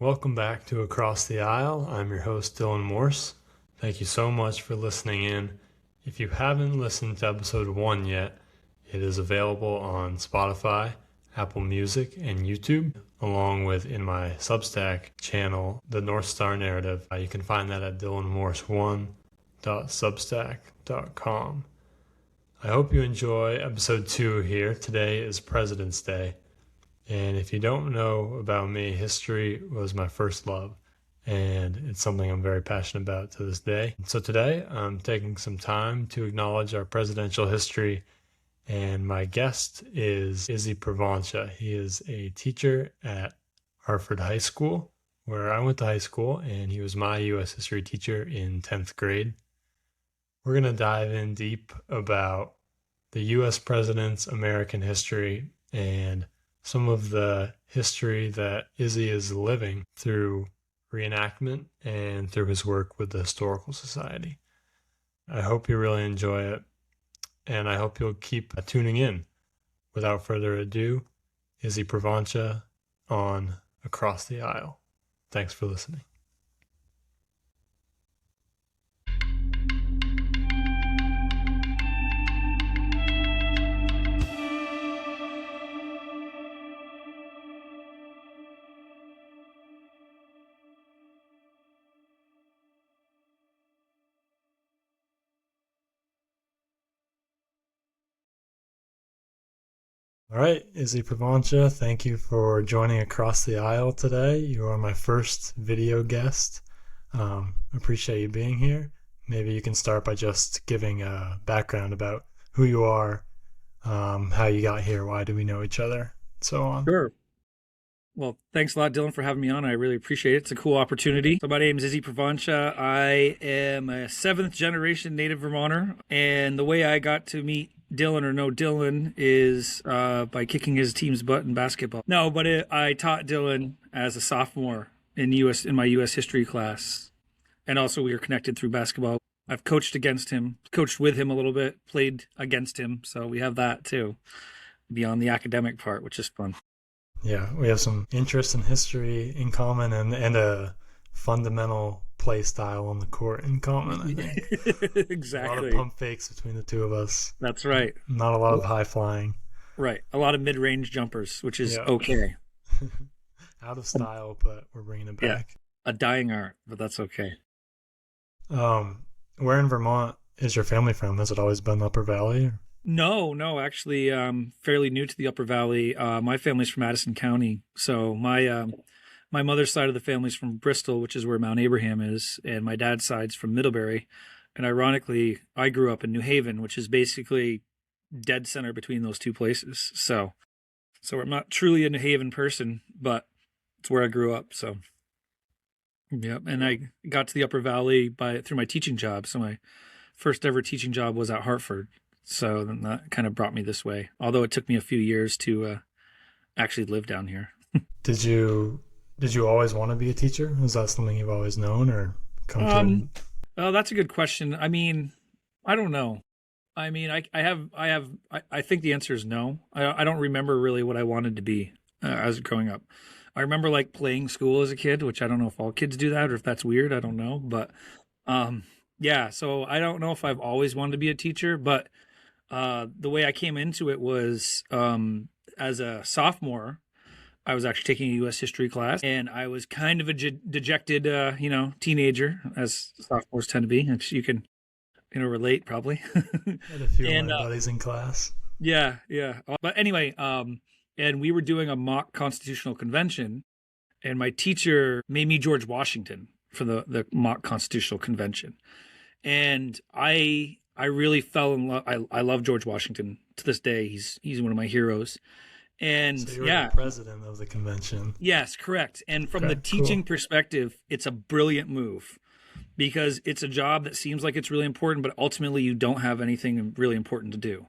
Welcome back to Across the Aisle. I'm your host, Dylan Morse. Thank you so much for listening in. If you haven't listened to episode 1 yet, it is available on Spotify, Apple Music, and YouTube, along with in my Substack channel, The North Star Narrative. You can find that at dylanmorse1.substack.com. I hope you enjoy episode 2 here. Today is President's Day. And if you don't know about me, history was my first love, and it's something I'm very passionate about to this day. So today I'm taking some time to acknowledge our presidential history, and my guest is Izzy Provoncha. He is a teacher at Hartford High School, where I went to high school, and he was my U.S. history teacher in 10th grade. We're going to dive in deep about the U.S. president's American history and some of the history that Izzy is living through reenactment and through his work with the Historical Society. I hope you really enjoy it, and I hope you'll keep tuning in. Without further ado, Izzy Provoncha on Across the Aisle. Thanks for listening. All right, Izzy Provoncha, thank you for joining Across the Aisle today. You are my first video guest. Appreciate you being here. Maybe you can start by just giving a background about who you are, how you got here, why do we know each other, so on. Sure. Well, thanks a lot, Dylan, for having me on. I really appreciate it. It's a cool opportunity. So my name is Izzy Provoncha. I am a 7th generation native Vermonter. And the way I got to meet Dylan or know Dylan is by kicking his team's butt in basketball. No, but I taught Dylan as a sophomore in my U.S. history class. And also we were connected through basketball. I've coached against him, coached with him a little bit, played against him. So we have that too, beyond the academic part, which is fun. Yeah, we have some interest in history in common and a fundamental play style on the court in common, I think. Exactly. A lot of pump fakes between the two of us. That's right. Not a lot of high flying. Right. A lot of mid-range jumpers, which is okay. Out of style, but we're bringing it back. Yeah. A dying art, but that's okay. Where in Vermont is your family from? Has it always been the Upper Valley? No, actually, fairly new to the Upper Valley. My family's from Madison County. So my mother's side of the family's from Bristol, which is where Mount Abraham is, and my dad's side's from Middlebury. And ironically, I grew up in New Haven, which is basically dead center between those two places. So I'm not truly a New Haven person, but it's where I grew up. So, yeah. And I got to the Upper Valley through my teaching job. So my first ever teaching job was at Hartford. So then that kind of brought me this way, although it took me a few years to actually live down here. Did you always want to be a teacher? Is that something you've always known or come to? Oh, that's a good question. I mean, I don't know. I mean, I think the answer is no. I don't remember really what I wanted to be as growing up. I remember like playing school as a kid, which I don't know if all kids do that or if that's weird. I don't know. But yeah, so I don't know if I've always wanted to be a teacher, but the way I came into it was as a sophomore, I was actually taking a U.S. history class, and I was kind of a dejected, teenager, as sophomores tend to be, which you can, relate probably. Had a few of my buddies in class. Yeah. But anyway, and we were doing a mock constitutional convention, and my teacher made me George Washington for the mock constitutional convention, and I really fell in love. I love George Washington to this day. He's one of my heroes. And so you were the president of the convention. Yes, correct. And from the teaching perspective, it's a brilliant move because it's a job that seems like it's really important, but ultimately you don't have anything really important to do.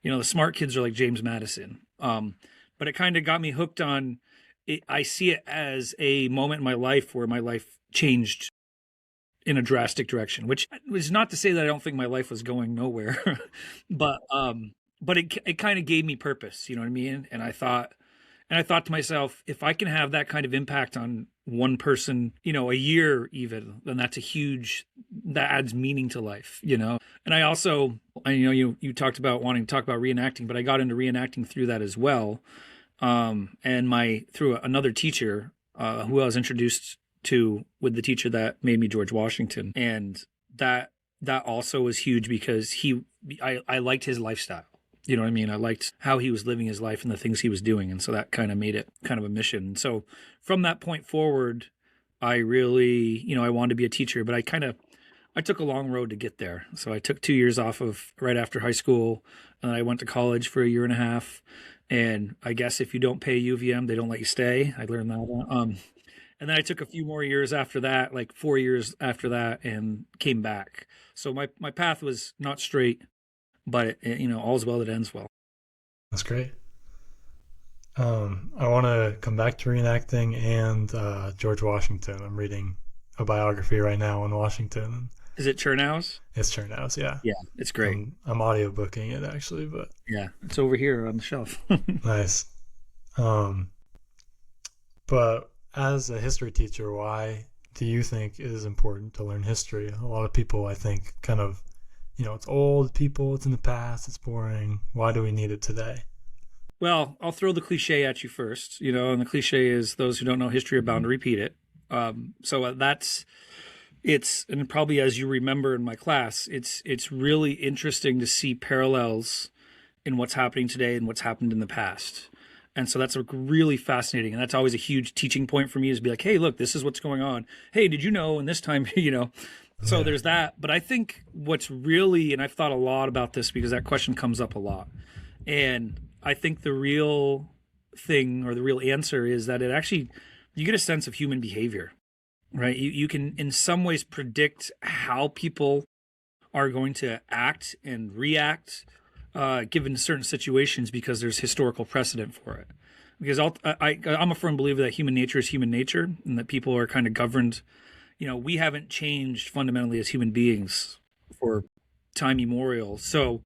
The smart kids are like James Madison. But it kind of got me hooked on it. I see it as a moment in my life where my life changed in a drastic direction, which was not to say that I don't think my life was going nowhere, but it kind of gave me purpose, you know what I mean? And I thought And I thought to myself, if I can have that kind of impact on one person, a year even, then that adds meaning to life. And you talked about wanting to talk about reenacting, but I got into reenacting through that as well. And through another teacher, who I was introduced to with the teacher that made me George Washington. And that also was huge because I liked his lifestyle. You know what I mean? I liked how he was living his life and the things he was doing. And so that kind of made it kind of a mission. So from that point forward, I really, I wanted to be a teacher, but I took a long road to get there. So I took 2 years off of right after high school, and I went to college for a year and a half. And I guess if you don't pay UVM, they don't let you stay. I learned that. And then I took a few more years after that, like 4 years after that, and came back. So my path was not straight, but all's well that ends well. That's great. I want to come back to reenacting and George Washington. I'm reading a biography right now on Washington. Is it Chernow's? It's Chernow's, yeah. Yeah, it's great. I'm audiobooking it actually, but yeah, it's over here on the shelf. Nice. But as a history teacher, why do you think it is important to learn history? A lot of people, I think, kind of, it's old people, it's in the past, it's boring. Why do we need it today? Well, I'll throw the cliche at you first, and the cliche is those who don't know history are bound to repeat it. And probably as you remember in my class, it's really interesting to see parallels in what's happening today and what's happened in the past. And so that's really fascinating. And that's always a huge teaching point for me, is to be like, hey, look, this is what's going on. Hey, did you know? And this time, So there's that. But I think what's really, and I've thought a lot about this because that question comes up a lot. And I think the real thing, or the real answer, is that you get a sense of human behavior, right? You can in some ways predict how people are going to act and react given certain situations, because there's historical precedent for it. Because I'm a firm believer that human nature is human nature, and that people are kind of governed. We haven't changed fundamentally as human beings for time immemorial. So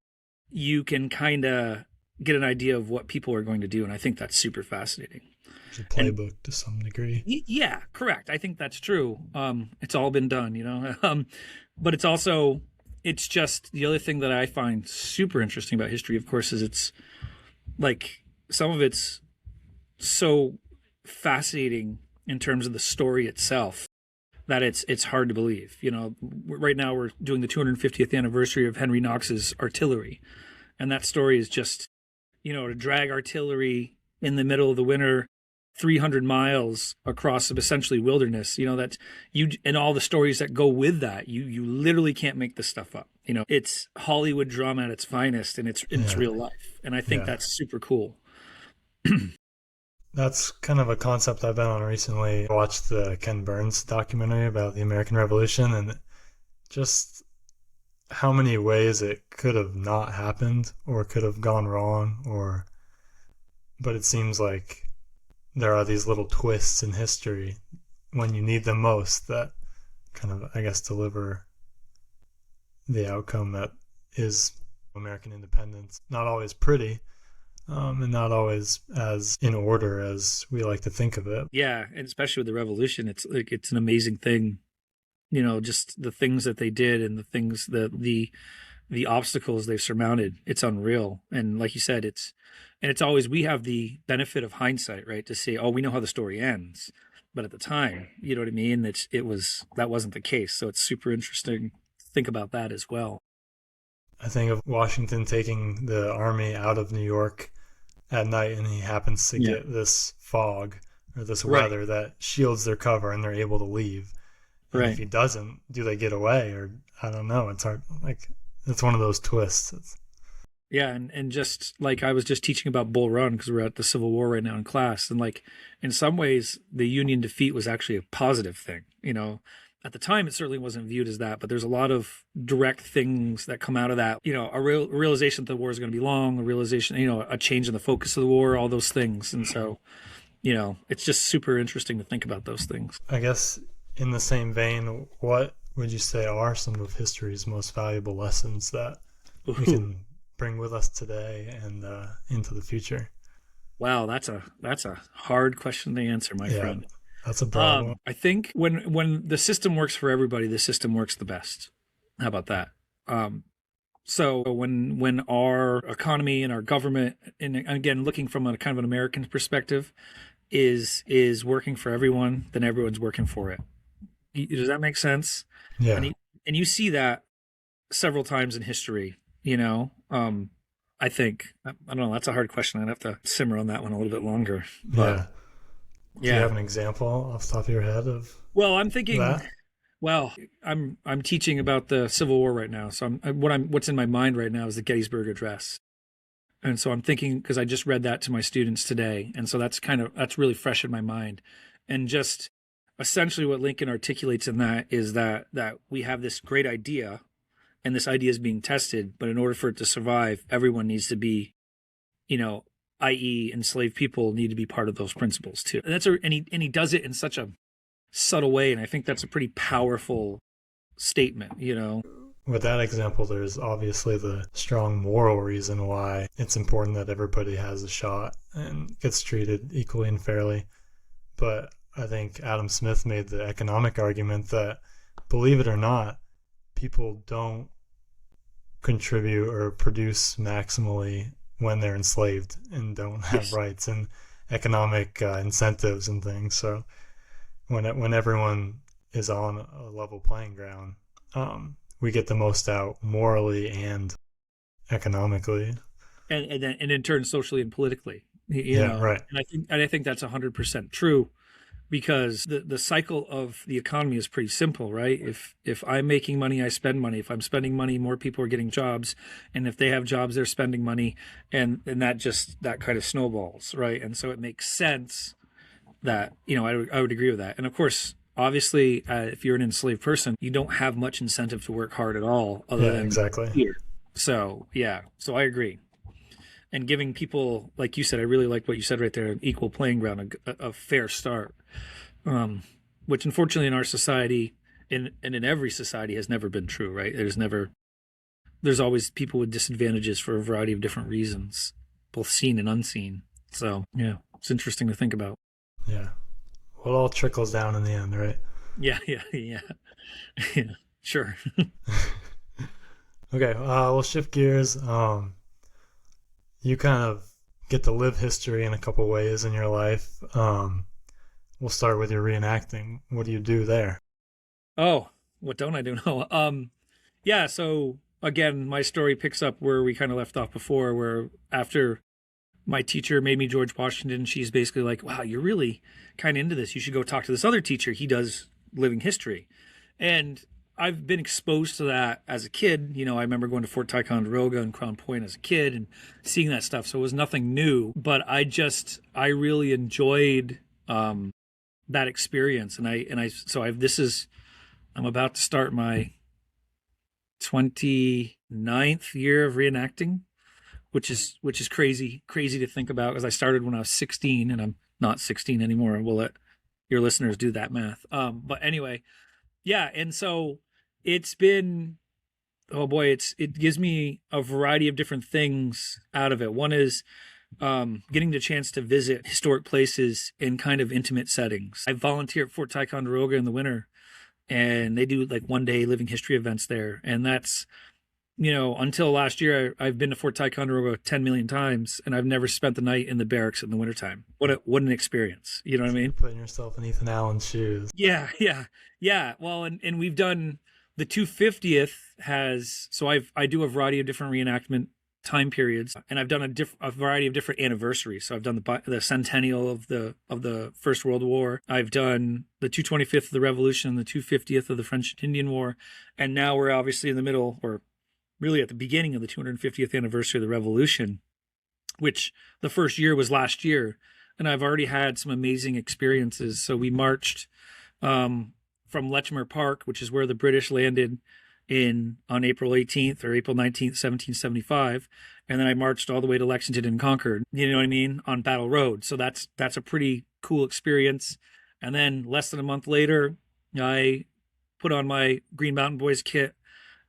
you can kind of get an idea of what people are going to do. And I think that's super fascinating. It's a playbook to some degree. Yeah, correct. I think that's true. It's all been done, but it's just the other thing that I find super interesting about history, of course, is it's like some of it's so fascinating in terms of the story itself that it's hard to believe. Right now we're doing the 250th anniversary of Henry Knox's artillery. And that story is just, to drag artillery in the middle of the winter 300 miles across essentially wilderness, and all the stories that go with that, you literally can't make this stuff up. It's Hollywood drama at its finest, and it's real life. And I think that's super cool. That's kind of a concept I've been on recently. I watched the Ken Burns documentary about the American Revolution, and just how many ways it could have not happened or could have gone wrong, but it seems like there are these little twists in history when you need them most that kind of, I guess, deliver the outcome that is American independence. Not always pretty, and not always as in order as we like to think of it. Yeah, and especially with the revolution, it's an amazing thing. Just the things that they did and the things that the obstacles they've surmounted. It's unreal. And like you said, it's always, we have the benefit of hindsight, right? To say, oh, we know how the story ends. But at the time, you know what I mean? That wasn't the case. So it's super interesting to think about that as well. I think of Washington taking the army out of New York at night, and he happens to get this fog or this weather that shields their cover, and they're able to leave. And if he doesn't, do they get away? Or I don't know. It's hard. Like, it's one of those twists. Yeah, and just like I was just teaching about Bull Run because we're at the Civil War right now in class, and like in some ways the Union defeat was actually a positive thing. At the time it certainly wasn't viewed as that, but there's a lot of direct things that come out of that. A realization that the war is going to be long, a realization, a change in the focus of the war, all those things, and so it's just super interesting to think about those things. I guess in the same vein, what would you say are some of history's most valuable lessons that we can bring with us today and into the future? Wow, that's a hard question to answer, my Yeah, friend. that's a broad one. I think when the system works for everybody, the system works the best. How about that? Um, so when our economy and our government, and again looking from a kind of an American perspective, is working for everyone, then everyone's working for it. Does that make sense? And Yeah, you see that several times in history. I think I don't know. That's a hard question. I'd have to simmer on that one a little bit longer. But yeah. Do you yeah, have an example off the top of your head of well, I'm thinking. that? Well, I'm teaching about the Civil War right now. So what's in my mind right now is the Gettysburg Address. And so I'm thinking, because I just read that to my students today, and so that's really fresh in my mind. And just essentially what Lincoln articulates in that is that we have this great idea, and this idea is being tested, but in order for it to survive, everyone needs to be, you know, i.e., enslaved people need to be part of those principles too. And he does it in such a subtle way, and I think that's a pretty powerful statement. With that example, there's obviously the strong moral reason why it's important that everybody has a shot and gets treated equally and fairly. But I think Adam Smith made the economic argument that, believe it or not, people don't contribute or produce maximally when they're enslaved and don't have Yes. rights and economic incentives and things. So when everyone is on a level playing ground, we get the most out morally and economically. And in turn socially and politically, Yeah, right. and I think that's 100% true, because the cycle of the economy is pretty simple, right? If I'm making money, I spend money. If I'm spending money, more people are getting jobs, and if they have jobs, they're spending money, and that kind of snowballs, right? And so it makes sense that I would agree with that. And of course, obviously, if you're an enslaved person, you don't have much incentive to work hard at all, other Yeah, than exactly. here. So yeah, so I agree. And giving people, like you said, I really like what you said right there, an equal playing ground, a fair start, um, which unfortunately in our society, and in every society, has never been true, right? There's always people with disadvantages for a variety of different reasons, both seen and unseen. So yeah, it's interesting to think about. Yeah. Well, it all trickles down in the end, right? Yeah, yeah, yeah, yeah. Sure. Okay, we'll shift gears. You kind of get to live history in a couple ways in your life. We'll start with your reenacting. What do you do there? Oh, what don't I do? No. Yeah. So again, my story picks up where we kind of left off before, where after my teacher made me George Washington, she's basically like, "Wow, you're really kind of into this. You should go talk to this other teacher. He does living history." And I've been exposed to that as a kid. I remember going to Fort Ticonderoga and Crown Point as a kid and seeing that stuff. So it was nothing new, but I really enjoyed that experience. I'm about to start my 29th year of reenacting, which is crazy to think about, because I started when I was 16 and I'm not 16 anymore. We'll let your listeners do that math. But anyway, yeah, and so it's been, oh boy, it gives me a variety of different things out of it. One is getting the chance to visit historic places in kind of intimate settings. I volunteer at Fort Ticonderoga in the winter, and they do like 1 day living history events there, and that's, until last year, I've been to Fort Ticonderoga 10 million times, and I've never spent the night in the barracks in the wintertime. What an experience. You know what I mean? Putting yourself in Ethan Allen's shoes. Yeah, yeah, yeah. Well, and we've done the 250th I do a variety of different reenactment time periods, and I've done a variety of different anniversaries. So I've done the centennial of the First World War. I've done the 225th of the Revolution, the 250th of the French and Indian War, and now we're obviously in the middle, or really at the beginning of the 250th anniversary of the Revolution, which the first year was last year. And I've already had some amazing experiences. So we marched from Lechmere Park, which is where the British landed on April 18th or April 19th, 1775. And then I marched all the way to Lexington and Concord, you know what I mean, on Battle Road. So that's a pretty cool experience. And then less than a month later, I put on my Green Mountain Boys kit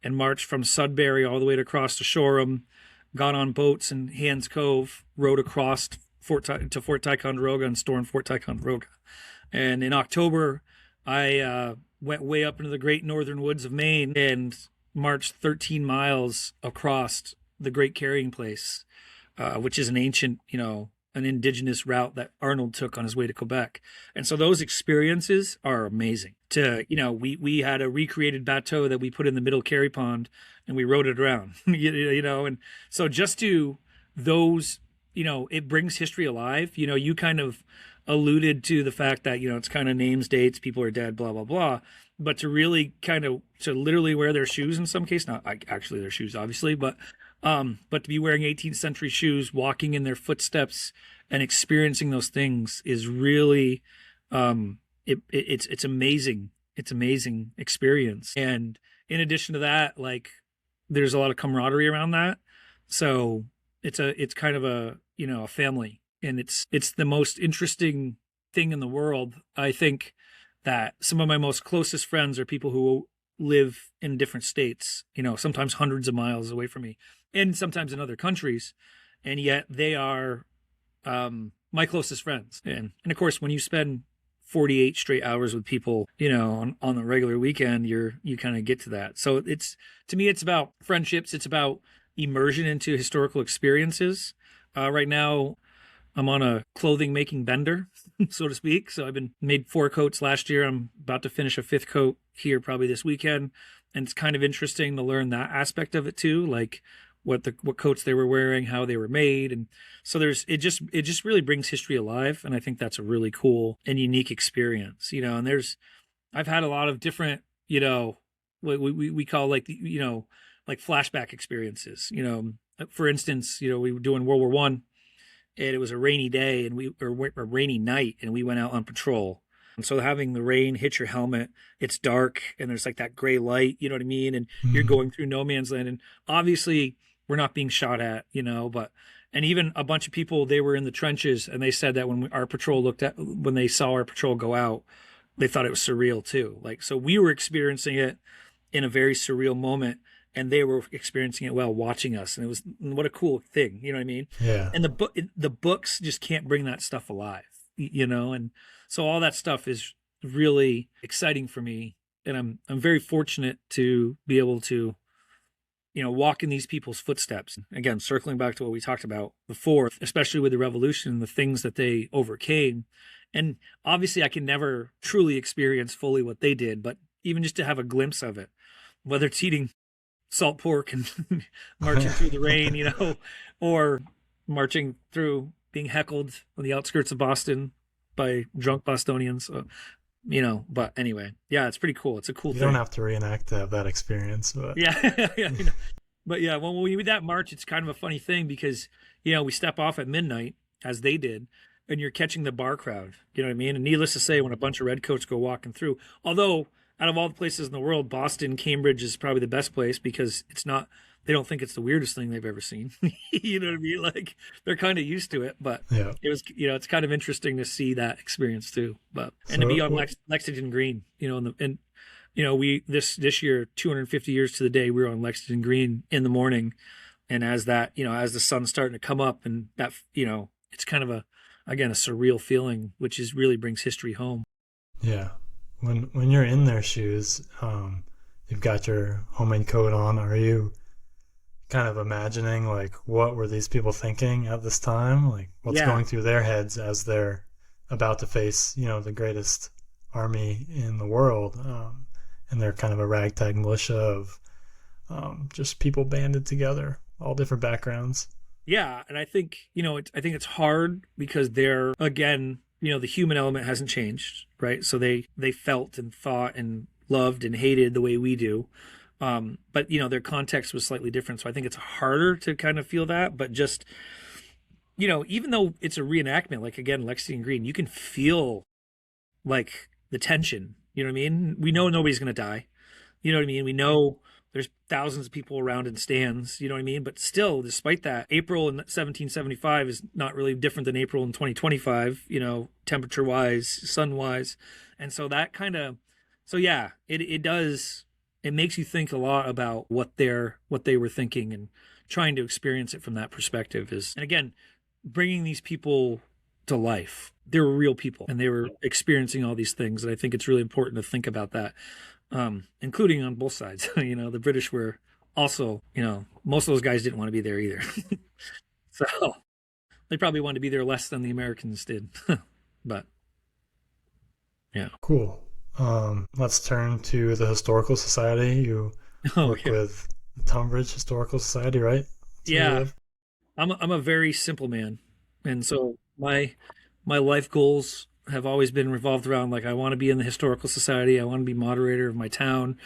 and marched from Sudbury all the way to across to Shoreham, got on boats in Hands Cove, rowed across Fort Ticonderoga and stormed Fort Ticonderoga. And in October, I went way up into the great northern woods of Maine and marched 13 miles across the Great Carrying Place, which is an ancient, an indigenous route that Arnold took on his way to Quebec. And so those experiences are amazing. We had a recreated bateau that we put in the middle Carry Pond and we rode it around, and so just to those, it brings history alive. You kind of alluded to the fact that, it's kind of names, dates, people are dead, blah, blah, blah. But to really to literally wear their shoes in some case, not actually their shoes, obviously, but to be wearing 18th century shoes, walking in their footsteps and experiencing those things is really, it's amazing. It's amazing experience. And in addition to that, like there's a lot of camaraderie around that. So it's kind of a family, and it's the most interesting thing in the world. I think that some of my most closest friends are people who live in different states, sometimes hundreds of miles away from me and sometimes in other countries. And yet they are, my closest friends. And of course, when you spend 48 straight hours with people, on the regular weekend, you kind of get to that. So to me, it's about friendships. It's about immersion into historical experiences. Right now, I'm on a clothing making bender, so to speak. So I've been made 4 coats last year. I'm about to finish a 5th coat here probably this weekend. And it's kind of interesting to learn that aspect of it too, like what coats they were wearing, how they were made. And so it just really brings history alive. And I think that's a really cool and unique experience, and I've had a lot of different, what we call like, like flashback experiences, for instance, we were doing World War One, and it was a rainy day or a rainy night, and we went out on patrol. And so having the rain hit your helmet, it's dark and there's like that gray light, you know what I mean? And you're going through no man's land. And obviously we're not being shot at, and even a bunch of people, they were in the trenches, and they said that when they saw our patrol go out, they thought it was surreal too. Like, so we were experiencing it in a very surreal moment, and they were experiencing it while watching us. And it was, what a cool thing. You know what I mean? Yeah. And the books just can't bring that stuff alive, and so all that stuff is really exciting for me. And I'm very fortunate to be able to, walk in these people's footsteps. Again, circling back to what we talked about before, especially with the revolution and the things that they overcame. And obviously I can never truly experience fully what they did, but even just to have a glimpse of it, whether it's eating salt pork and marching through the rain, or marching through being heckled on the outskirts of Boston by drunk Bostonians, but anyway, yeah, it's pretty cool. It's a cool You thing. don't have to reenact to have that experience, but Yeah. Yeah. But yeah, when we do that march, it's kind of a funny thing because, we step off at midnight as they did, and you're catching the bar crowd, you know what I mean? And needless to say, when a bunch of redcoats go walking through, although out of all the places in the world, Boston, Cambridge is probably the best place because they don't think it's the weirdest thing they've ever seen. You know what I mean? Like, they're kind of used to it, but yeah. it was, it's kind of interesting to see that experience too. But, and So to be on Lexington Green, we, this year, 250 years to the day, we were on Lexington Green in the morning. And as that, as the sun's starting to come up, and that, it's kind of again, a surreal feeling, which really brings history home. Yeah. When you're in their shoes, you've got your homemade coat on. Are you kind of imagining, like, what were these people thinking at this time? Like, what's going through their heads as they're about to face, the greatest army in the world? And they're kind of a ragtag militia of just people banded together, all different backgrounds. Yeah, and I think, I think it's hard because they're, again, the human element hasn't changed, right? So they felt and thought and loved and hated the way we do. But, their context was slightly different. So I think it's harder to kind of feel that. But just, even though it's a reenactment, like, again, Lexington Green, you can feel, like, the tension. You know what I mean? We know nobody's going to die. You know what I mean? We know there's thousands of people around in stands, you know what I mean? But still, despite that, April in 1775 is not really different than April in 2025, temperature wise, sun wise. And so that kind of, it does, it makes you think a lot about what they were thinking, and trying to experience it from that perspective and again, bringing these people to life. They were real people and they were experiencing all these things. And I think it's really important to think about that, including on both sides. The British were also, most of those guys didn't want to be there either. So they probably wanted to be there less than the Americans did. But yeah. Cool. Let's turn to the Historical Society. You Oh, work yeah. with Tunbridge Historical Society, right? That's where you Yeah. live? I'm a very simple man. And so my life goals have always been revolved around like I want to be in the historical society. I want to be moderator of my town.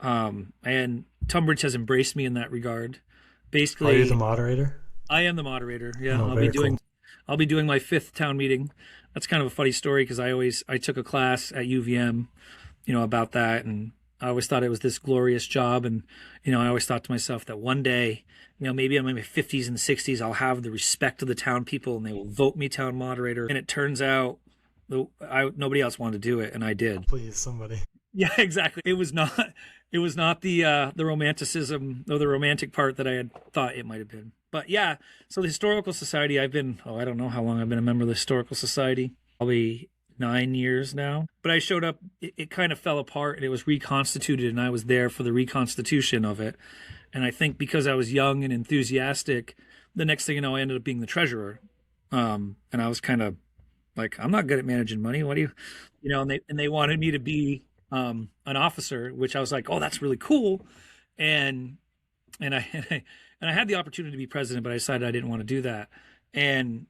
And Tunbridge has embraced me in that regard. Are you the Basically, moderator? I am the moderator. Yeah, Oh, very cool. I'll be doing my fifth town meeting. That's kind of a funny story because I took a class at UVM, about that, and I always thought it was this glorious job, and I always thought to myself that one day, maybe I'm in my 50s and 60s, I'll have the respect of the town people, and they will vote me town moderator. And it turns out, nobody else wanted to do it, and I did. Please, somebody. Yeah, exactly. It was not the romanticism or the romantic part that I had thought it might have been. But yeah, so the historical society, I don't know how long I've been a member of the historical society. Probably 9 years now. But I showed up, it kind of fell apart and it was reconstituted, and I was there for the reconstitution of it. And I think because I was young and enthusiastic, the next thing you know, I ended up being the treasurer. And I was kind of like, I'm not good at managing money. What do and they wanted me to be an officer, which I was like, oh, that's really cool. And and I and I had the opportunity to be president, but I decided I didn't want to do that. And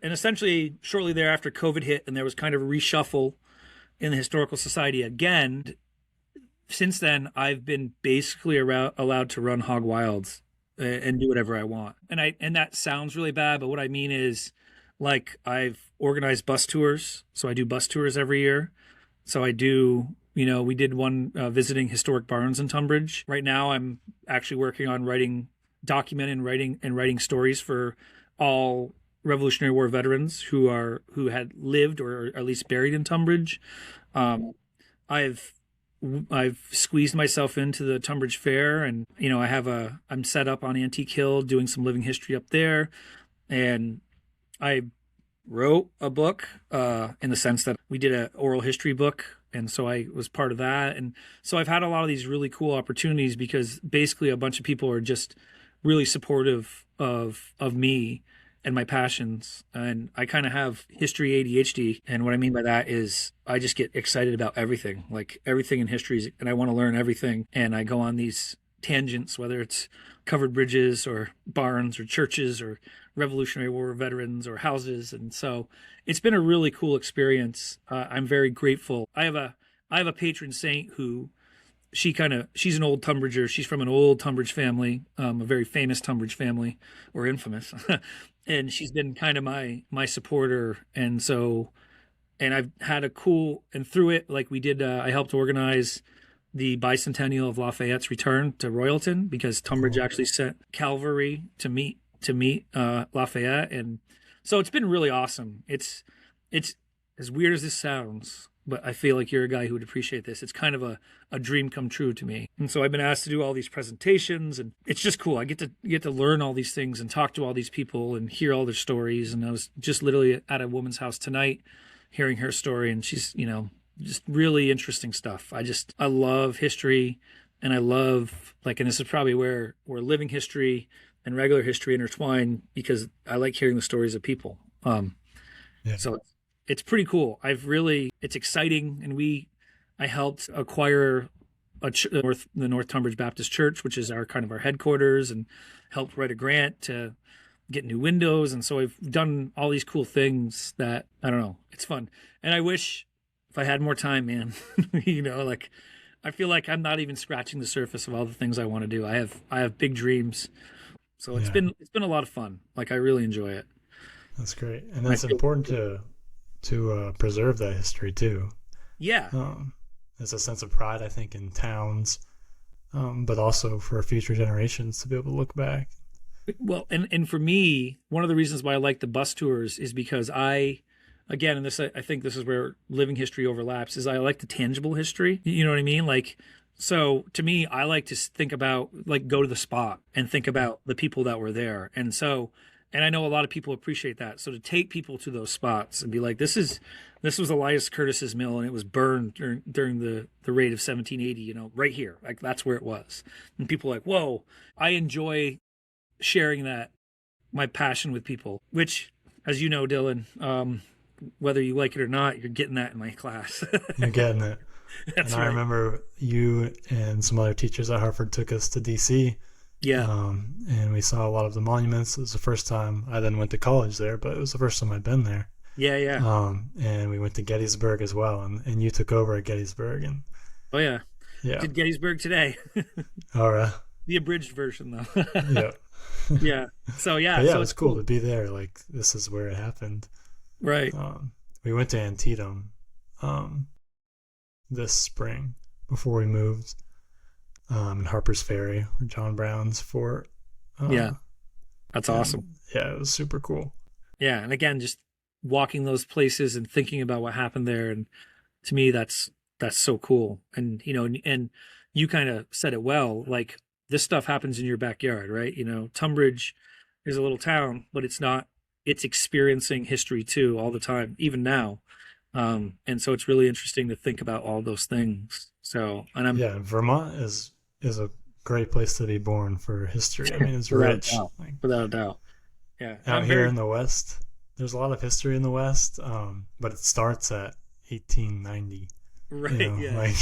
essentially, shortly thereafter, COVID hit, and there was kind of a reshuffle in the historical society again. Since then, I've been basically allowed to run hog wilds and do whatever I want. And that sounds really bad, but what I mean is, like, I've organized bus tours, so I do bus tours every year. So I do, we did one visiting historic barns in Tunbridge. Right now, I'm actually working on documenting and writing stories for all Revolutionary War veterans who had lived or at least buried in Tunbridge. Um, I've I've squeezed myself into the Tunbridge Fair, and I'm set up on Antique Hill doing some living history up there, and I wrote a book in the sense that we did an oral history book, and so I was part of that. And so I've had a lot of these really cool opportunities because basically a bunch of people are just really supportive of me and my passions. And I kind of have history ADHD, and what I mean by that is I just get excited about everything, like everything in history, and I want to learn everything, and I go on these tangents, whether it's covered bridges or barns or churches or Revolutionary War veterans or houses. And so it's been a really cool experience. I'm very grateful. I have a patron saint who she's an old Tunbridger. She's from an old Tunbridge family, a very famous Tunbridge family, or infamous, and she's been kind of my supporter. And I've had a cool, and through it, like we did, I helped organize the bicentennial of Lafayette's return to Royalton because Tunbridge Oh, actually sent cavalry to meet Lafayette. And so it's been really awesome. It's as weird as this sounds, but I feel like you're a guy who would appreciate this. It's kind of a dream come true to me. And so I've been asked to do all these presentations, and it's just cool. I get to learn all these things and talk to all these people and hear all their stories. And I was just literally at a woman's house tonight hearing her story, and she's, just really interesting stuff. I love history, and I love, like, and this is probably where living history and regular history intertwine because I like hearing the stories of people. yeah. So it's pretty cool. It's exciting, and I helped acquire the North Tunbridge Baptist Church, which is our kind of our headquarters, and helped write a grant to get new windows. And so I've done all these cool things that, I don't know, it's fun. And I wish if I had more time, man, like I feel like I'm not even scratching the surface of all the things I want to do. I have big dreams. So it's Yeah, been a lot of fun. Like I really enjoy it. that's great. And And I it's feel important to preserve that history too. yeah. There's a sense of pride, I think, in towns, but also for future generations to be able to look back. Well, and for me, one of the reasons why I like the bus tours is because again, and I think this is where living history overlaps, is I like the tangible history. You know what I mean? Like, so to me, I like to think about, like, go to the spot and think about the people that were there. And so And I know a lot of people appreciate that. So to take people to those spots and be like, this was Elias Curtis's mill and it was burned during the raid of 1780, right here. Like that's where it was. And people are like, whoa, I enjoy sharing that, my passion with people, which, as you know, Dylan, whether you like it or not, you're getting that in my class. You're getting it. And That's I right. remember you and some other teachers at Harvard took us to DC, Yeah. and we saw a lot of the monuments. It was the first time I then went to college there, but it was the first time I'd been there. Yeah. Yeah. And we went to Gettysburg as well, and you took over at Gettysburg, and Oh, yeah. yeah, Did Gettysburg today. all right, The abridged version, though. yeah. Yeah. So, But yeah. yeah, it So was it's cool cool. to be there. Like this is where it happened. Right. Um, we went to Antietam um, this spring before we moved, in Harper's Ferry, or John Brown's fort. Yeah. Um, That's and awesome. yeah, it was super cool. Yeah. And again, just walking those places and thinking about what happened there. And to me, that's so cool. And, and you kind of said it well, like this stuff happens in your backyard, right? Tunbridge is a little town, but it's experiencing history too all the time, even now. And so it's really interesting to think about all those things. So, and I'm Yeah, Vermont is a great place to be born for history. I mean, it's without a rich. doubt, Like without a doubt. Yeah. And out I'm here very, in the West, there's a lot of history in the West, but it starts at 1890. right. Yeah. Like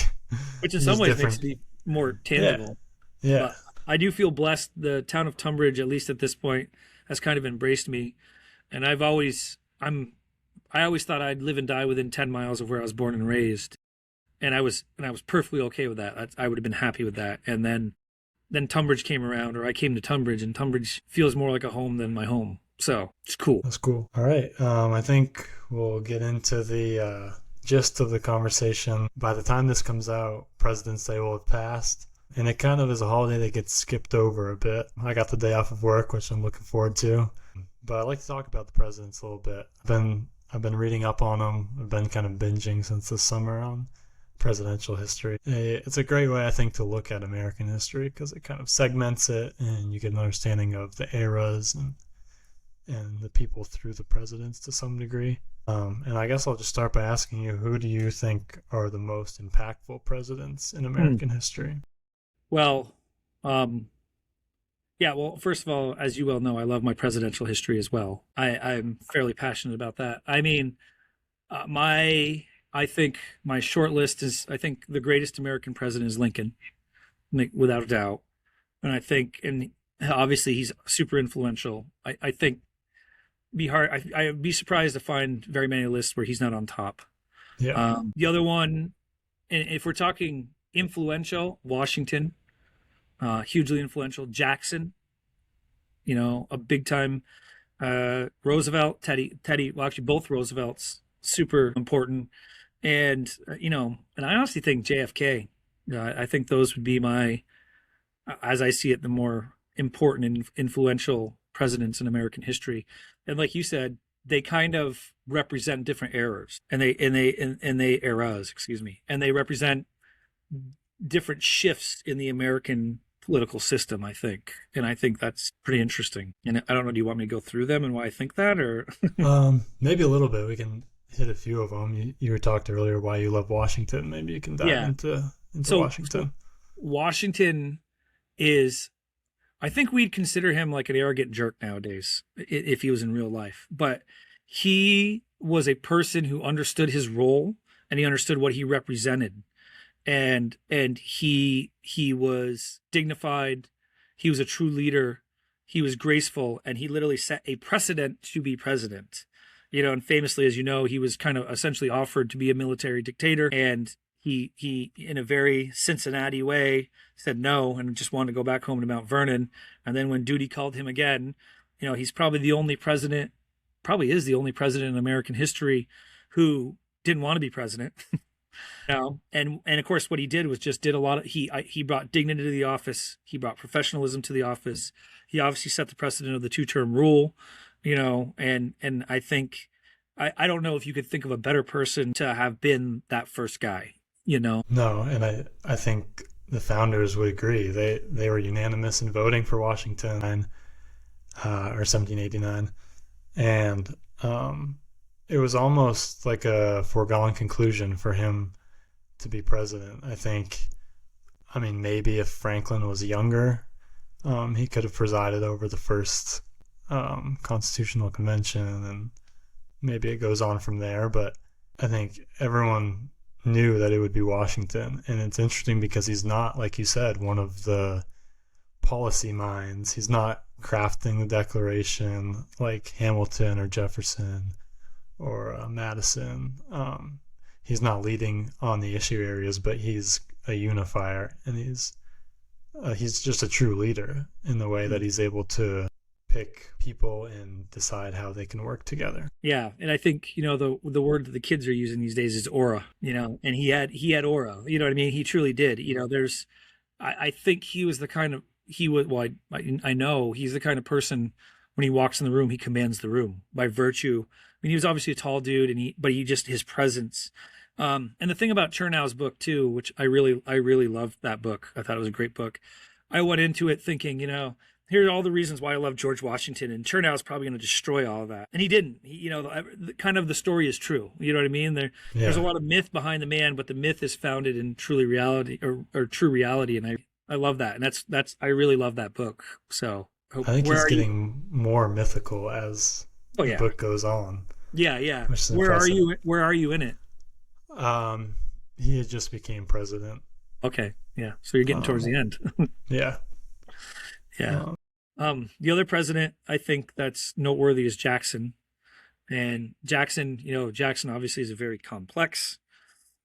Which in some there's ways makes different. it more Yeah, tangible. yeah, But I do feel blessed. The town of Tunbridge, at least at this point, has kind of embraced me. And I always thought I'd live and die within 10 miles of where I was born and raised. And I was perfectly okay with that. I would have been happy with that. And then Tunbridge came around, or I came to Tunbridge, and Tunbridge feels more like a home than my home. So it's cool. that's cool. All right, I think we'll get into the gist of the conversation. By the time this comes out, President's Day will have passed. And it kind of is a holiday that gets skipped over a bit. I got the day off of work, which I'm looking forward to. But I'd like to talk about the presidents a little bit. I've been reading up on them. I've been kind of binging since the summer on presidential history. It's a great way, I think, to look at American history because it kind of segments it, and you get an understanding of the eras and the people through the presidents to some degree. And I guess I'll just start by asking you, who do you think are the most impactful presidents in Hmm. American history? Well, yeah, well, first of all, as you well know, I love my presidential history as well. I'm fairly passionate about that. I mean, I think my short list is, I think the greatest American president is Lincoln, like, without a doubt. And I think, and obviously he's super influential. I think I'd be surprised to find very many lists where he's not on top. Yeah, The other one, and if we're talking influential, Washington, hugely influential. Jackson, a big time. Roosevelt, Teddy. Well, actually, both Roosevelts, super important. And and I honestly think JFK. I think those would be my, as I see it, the more important and influential presidents in American history. And like you said, they kind of represent different eras, and they eras, excuse me, and they represent different shifts in the American political system, I think. And I think that's pretty interesting. And I don't know, do you want me to go through them and why I think that, or maybe a little bit. We can hit a few of them. You talked earlier why you love Washington. Maybe you can dive yeah. into So Washington. Washington is, I think we'd consider him like an arrogant jerk nowadays if he was in real life. But he was a person who understood his role and he understood what he represented. And he was dignified, he was a true leader, he was graceful, and he literally set a precedent to be president. And famously, as you know, he was kind of essentially offered to be a military dictator, and he in a very Cincinnati way said no and just wanted to go back home to Mount Vernon. And then when duty called him again, he's probably is the only president in American history who didn't want to be president. And of course, what he did was just did a lot of, he brought dignity to the office. He brought professionalism to the office. He obviously set the precedent of the two-term rule, and I think, I don't know if you could think of a better person to have been that first guy. No, and I think the founders would agree. They were unanimous in voting for Washington, and or 1789, and it was almost like a foregone conclusion for him to be president. I think. I mean, maybe if Franklin was younger, he could have presided over the first constitutional convention, and maybe it goes on from there. But I think everyone knew that it would be Washington, and it's interesting because he's not, like you said, one of the policy minds. He's not crafting the Declaration like Hamilton or Jefferson or Madison. He's not leading on the issue areas, but he's a unifier, and he's just a true leader in the way that he's able to pick people and decide how they can work together. Yeah, and I think the word that the kids are using these days is aura. And he had aura. You know what I mean? He truly did. I think he was the kind of he would. Well, I know he's the kind of person when he walks in the room, he commands the room by virtue. I mean, he was obviously a tall dude, but he just his presence. And the thing about Chernow's book too, which I really loved that book. I thought it was a great book. I went into it thinking, here are all the reasons why I love George Washington, and Chernow's probably going to destroy all of that. And he didn't. Kind of the story is true. You know what I mean? There's a lot of myth behind the man, but the myth is founded in truly reality or true reality. And I love that. And that's I really love that book. So I think he's getting more mythical as the book goes on. Yeah, yeah. Where are you? Where are you in it? He had just became president. Okay, yeah. So you're getting towards the end. Yeah. Yeah. The other president I think that's noteworthy is Jackson. And Jackson obviously is a very complex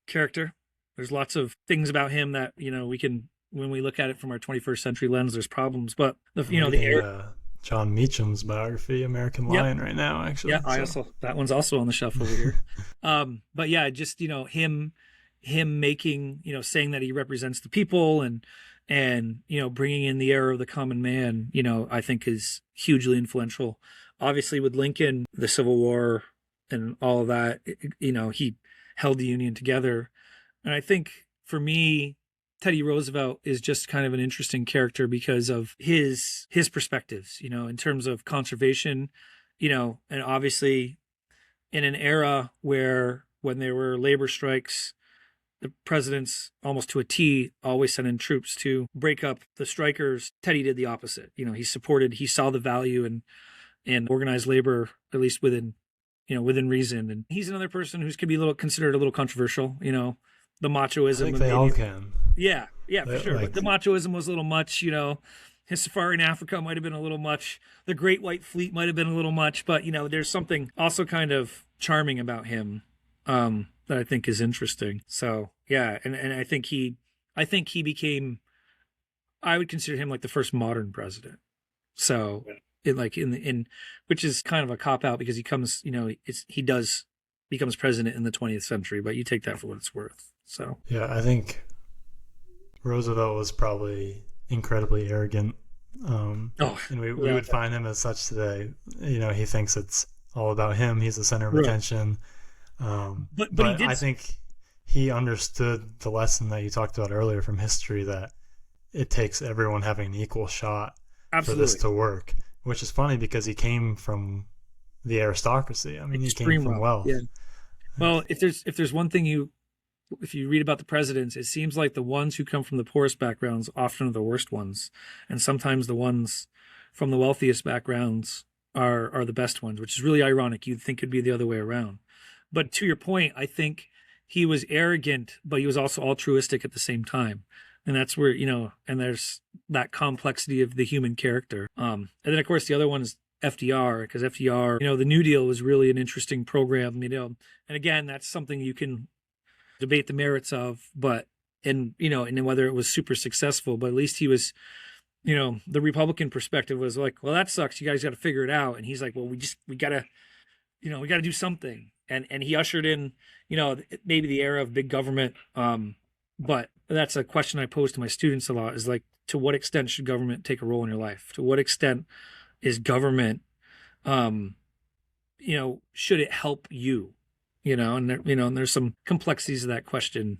character. There's lots of things about him that, we can, when we look at it from our 21st century lens, there's problems. But John Meacham's biography, American Lion, right now, actually. Yeah, that one's also on the shelf over here. But yeah, just him making saying that he represents the people and bringing in the era of the common man, I think is hugely influential. Obviously, with Lincoln, the Civil War, and all of that, he held the Union together. And I think for me, Teddy Roosevelt is just kind of an interesting character because of his perspectives, in terms of conservation, and obviously in an era where when there were labor strikes, the presidents almost to a T always sent in troops to break up the strikers. Teddy did the opposite. He saw the value in organized labor, at least within reason. And he's another person who's could be considered a little controversial, the machoism. I think they all can. Yeah, for sure. But the machoism was a little much, his safari in Africa might have been a little much. The Great White Fleet might have been a little much, but there's something also kind of charming about him that I think is interesting. So yeah, and I think he became, I would consider him like the first modern president. So in which is kind of a cop out because he comes, becomes president in the 20th century, but you take that for what it's worth. So yeah, I think Roosevelt was probably incredibly arrogant. And we would find him as such today. He thinks it's all about him. He's the center of attention. But I think he understood the lesson that you talked about earlier from history, that it takes everyone having an equal shot for this to work, which is funny because he came from the aristocracy. I mean, he came from wealth. Yeah. Well, if there's one thing if you read about the presidents, it seems like the ones who come from the poorest backgrounds often are the worst ones. And sometimes the ones from the wealthiest backgrounds are the best ones, which is really ironic. You'd think it'd be the other way around. But to your point, I think he was arrogant, but he was also altruistic at the same time. And that's where, and there's that complexity of the human character. And then, of course, the other one is FDR, because FDR, the New Deal was really an interesting program, and again, that's something you can debate the merits of, but, and whether it was super successful, but at least he was, the Republican perspective was like, well, that sucks. You guys got to figure it out. And he's like, well, we gotta do something. And he ushered in, maybe the era of big government. But that's a question I pose to my students a lot, is like, to what extent should government take a role in your life? To what extent is government, should it help you? And there's some complexities of that question.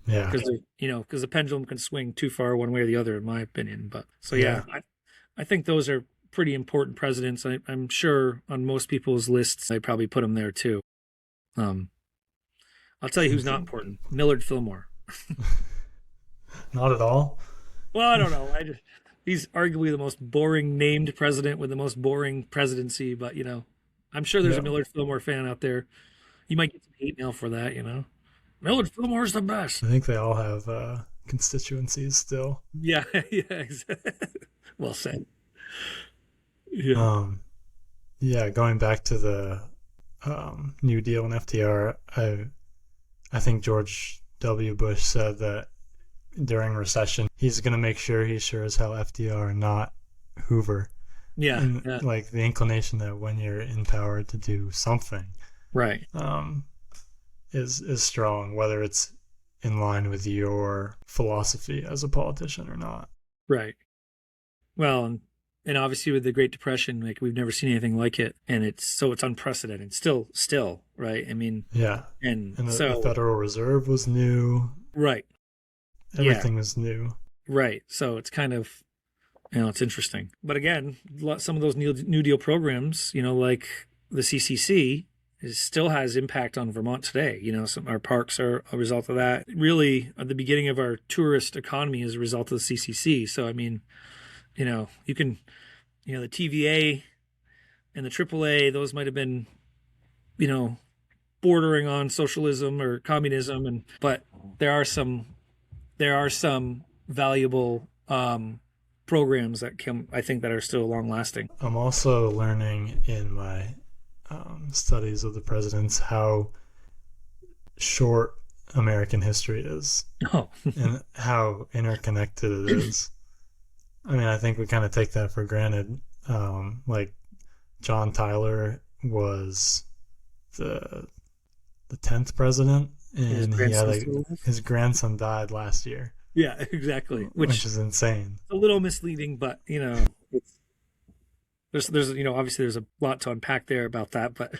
Yeah. Because the pendulum can swing too far one way or the other, in my opinion. But so, yeah. I think those are pretty important presidents. I'm sure on most people's lists, I probably put him there too. Um, I'll tell I you who's think not important: Millard Fillmore. not at all. Well, I don't know. He's arguably the most boring named president with the most boring presidency, but I'm sure there's a Yeah, Millard Fillmore fan out there. You might get some hate mail for that. Millard Fillmore's the best. I think they all have constituencies still. Yeah, yeah, exactly. Well said. Yeah. Um, yeah, going back to the New Deal and FDR, I think George W. Bush said that during recession, he's going to make sure he's sure as hell FDR, not Hoover. Yeah, And yeah. like the inclination that when you're in power to do something Right, um, is strong, whether it's in line with your philosophy as a politician or not. right. Well, and obviously with the Great Depression, like we've never seen anything like it, and it's unprecedented. Still, right? I mean, Yeah, and and the so Federal Reserve was new. right, yeah, Everything was new. right. So it's kind of it's interesting. But again, some of those New Deal programs, like the CCC, still has impact on Vermont today. Some our parks are a result of that. Really, at the beginning of our tourist economy is a result of the CCC. So I mean, you can, the TVA and the AAA, those might have been, you know, bordering on socialism or communism, but there are some valuable programs that I think that are still long lasting. I'm also learning in my studies of the presidents how short American history is Oh, and how interconnected it is. I mean, I think we kind of take that for granted. Like John Tyler was the 10th president, his and grandson. his grandson died last year, Yeah, exactly. Which which is insane. is a little misleading, but it's, there's obviously there's a lot to unpack there about that, but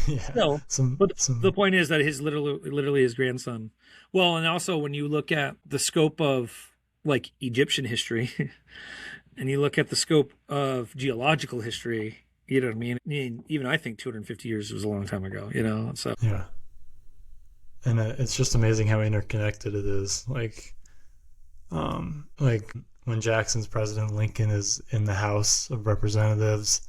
Yeah, no. But the some point is that his literally his grandson. Well, and also when you look at the scope of like Egyptian history, and you look at the scope of geological history, you know what I mean? I mean, even I think 250 years was a long time ago. So yeah, and it's just amazing how interconnected it is. Like when Jackson's president, Lincoln is in the House of Representatives,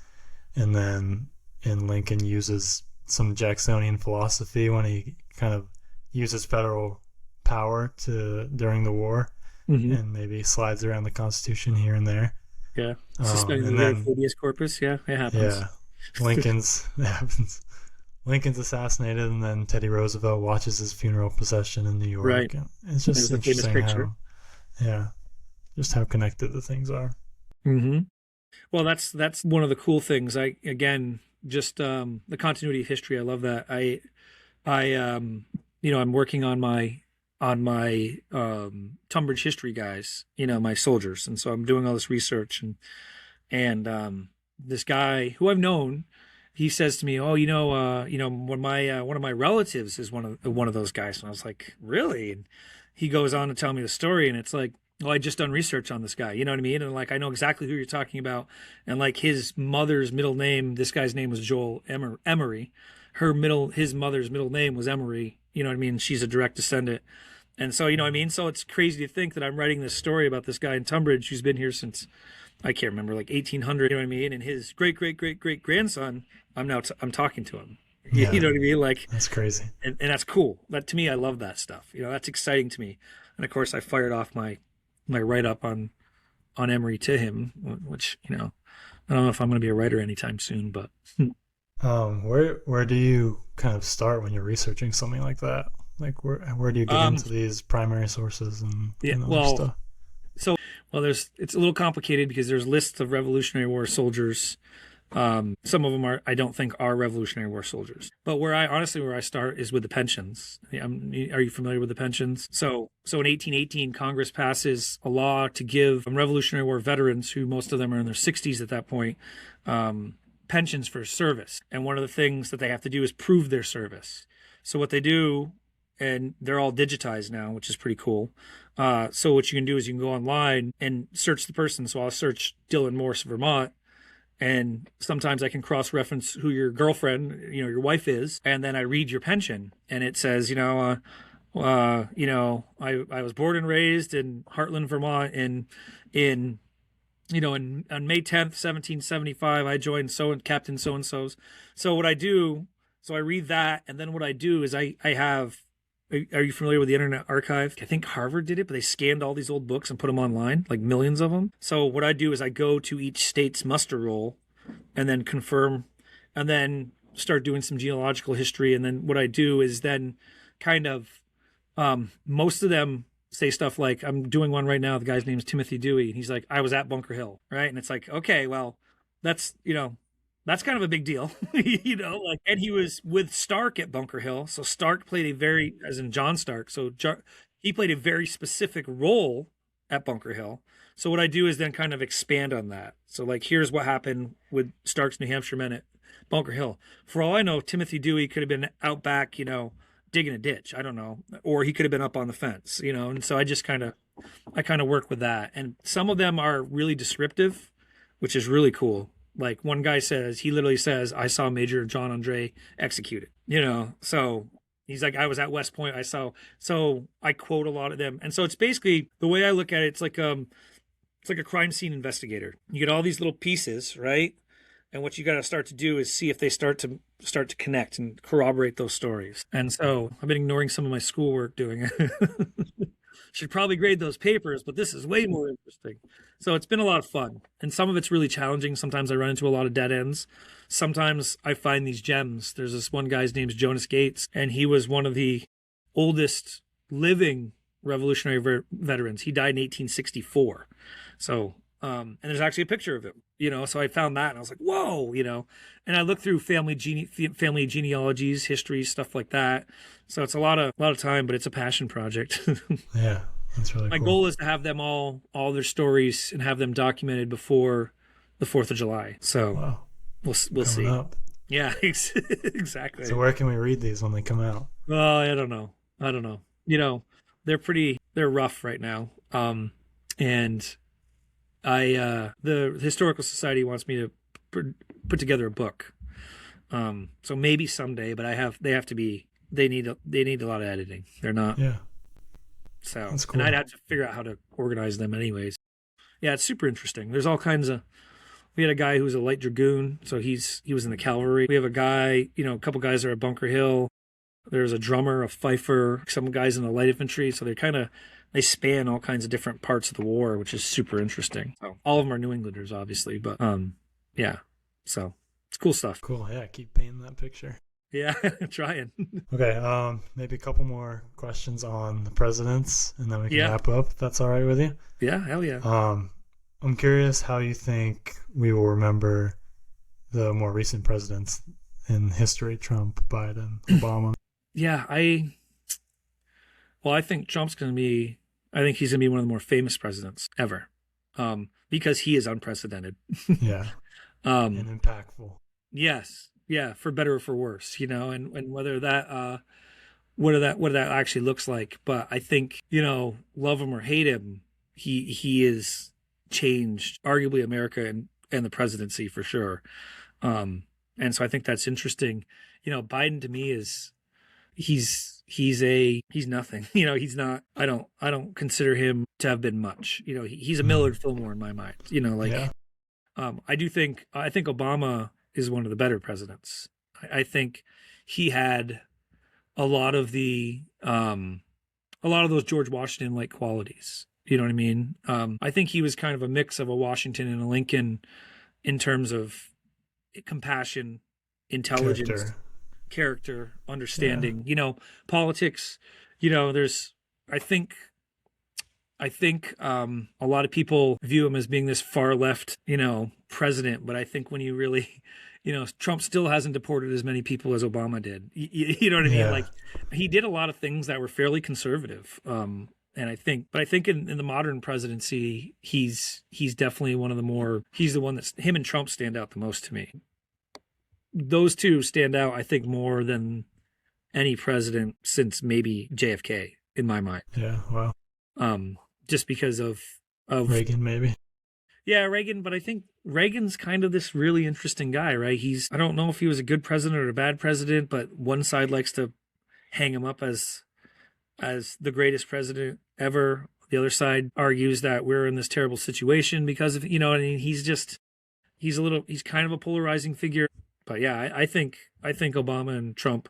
and then Lincoln uses some Jacksonian philosophy when he kind of uses federal power to during the war, hmm and maybe slides around the Constitution here and there. yeah, suspending And the then habeas corpus. Yeah, it happens. yeah, Lincoln's it happens. Lincoln's assassinated, and then Teddy Roosevelt watches his funeral procession in New Right. York. It's There's just the famous interesting picture. yeah, just how connected the things are. hmm Well, that's one of the cool things. I again just the continuity of history. I love that. I'm working on my Tunbridge history guys. My soldiers, and so I'm doing all this research and this guy who I've known. He says to me, "Oh, when my one of my relatives is one of those guys." And I was like, "Really?" And he goes on to tell me the story, and it's like, "Oh, I just done research on this guy." You know what I mean? And like, I know exactly who you're talking about. And like, his mother's middle name, this guy's name was Joel Emery. His mother's middle name was Emery. You know what I mean? She's a direct descendant. And so, you know what I mean? So it's crazy to think that I'm writing this story about this guy in Tunbridge who's been here since I can't remember, like 1800. You know what I mean? And his great great great great grandson, I'm talking to him. Yeah, You know what I mean? Like, that's crazy. and that's cool. That to me, I love that stuff. That's exciting to me. And of course, I fired off my write up on Emery to him, which I don't know if I'm going to be a writer anytime soon, but Where do you kind of start when you're researching something like that? Like where do you get into these primary sources yeah. and other Well, stuff? so it's a little complicated because there's lists of Revolutionary War soldiers. Some of them I don't think are Revolutionary War soldiers. But where I start is with the pensions. Are you familiar with the pensions? So in 1818, Congress passes a law to give Revolutionary War veterans, who most of them are in their 60s at that point, pensions for service. And one of the things that they have to do is prove their service. So what they do, and they're all digitized now, which is pretty cool. So what you can do is you can go online and search the person. So I'll search Dylan Morse, Vermont, And sometimes I can cross reference who your girlfriend, your wife is, and then I read your pension, and it says, I was born and raised in Heartland, Vermont, in in on May 10th, 1775, I joined Captain so and so's. So what I do, so I read that, and then what I do is I have. Are you familiar with the Internet Archive? I think Harvard did it, but they scanned all these old books and put them online, like millions of them. So what I do is I go to each state's muster roll, and then confirm, and then start doing some geological history. And then what I do is then kind of most of them say stuff like, I'm doing one right now. The guy's name is Timothy Dewey. And he's like, I was at Bunker Hill. Right. And it's like, okay, well, that's, that's kind of a big deal, like, and he was with Stark at Bunker Hill. So Stark played as in John Stark. So he played a very specific role at Bunker Hill. So what I do is then kind of expand on that. So like, here's what happened with Stark's New Hampshire men at Bunker Hill. For all I know, Timothy Dewey could have been out back, digging a ditch. I don't know, or he could have been up on the fence, And so I kind of work with that. And some of them are really descriptive, which is really cool. Like one guy he literally says, I saw Major John Andre executed, So he's like, I was at West Point. So I quote a lot of them. And so it's basically the way I look at it. It's like a crime scene investigator. You get all these little pieces, right? And what you got to start to do is see if they start to connect and corroborate those stories. And so I've been ignoring some of my schoolwork doing it. Should probably grade those papers, but this is way more interesting. So it's been a lot of fun. And some of it's really challenging. Sometimes I run into a lot of dead ends. Sometimes I find these gems. There's this one guy's name's Jonas Gates, and he was one of the oldest living Revolutionary veterans. He died in 1864. So, and there's actually a picture of him, so I found that and I was like, whoa, and I looked through family genealogies, histories, stuff like that. So it's a lot of time, but it's a passion project. Yeah, that's really My cool. goal is to have them all their stories and have them documented before the 4th of July. So Wow. we'll Coming see. Up. Yeah, exactly. So where can we read these when they come out? Well, I don't know. They're rough right now. And the Historical Society wants me to put together a book. So maybe someday, but they need a lot of editing. They're not. Yeah. So, that's cool. And I'd have to figure out how to organize them anyways. Yeah, it's super interesting. There's all kinds of. We had a guy who was a light dragoon, so he was in the cavalry. We have a guy, a couple guys are at Bunker Hill. There's a drummer, a fifer, some guys in the light infantry. So they span all kinds of different parts of the war, which is super interesting. So all of them are New Englanders, obviously, but yeah. So it's cool stuff. Cool. Yeah, keep painting that picture. Yeah, trying. Okay, maybe a couple more questions on the presidents, and then we can wrap up, if that's all right with you. Yeah, hell yeah. I'm curious how you think we will remember the more recent presidents in history: Trump, Biden, Obama. Yeah, I think Trump's going to be. I think he's going to be one of the more famous presidents ever, because he is unprecedented. Yeah, and impactful. Yes, yeah, for better or for worse, and whether that what that actually looks like. But I think love him or hate him, he is changed arguably America and the presidency for sure. And so I think that's interesting. Biden to me is he's nothing. He's not. I don't consider him to have been much. He's a Millard Fillmore in my mind. I think Obama is one of the better presidents. I think he had a lot of those George Washington like qualities. You know what I mean? I think he was kind of a mix of a Washington and a Lincoln in terms of compassion, intelligence, character, understanding. Politics. There's. I think a lot of people view him as being this far left, president. But I think when you really, Trump still hasn't deported as many people as Obama did. You know what I mean? Like he did a lot of things that were fairly conservative. And I think in the modern presidency, he's definitely one of the more. He's the one that's him and Trump stand out the most to me. Those two stand out, I think, more than any president since maybe JFK in my mind. Yeah, wow. Just because of Reagan, maybe. Yeah, Reagan, but I think Reagan's kind of this really interesting guy, right? I don't know if he was a good president or a bad president, but one side likes to hang him up as the greatest president ever. The other side argues that we're in this terrible situation because of, I mean, he's kind of a polarizing figure. But yeah, I think Obama and Trump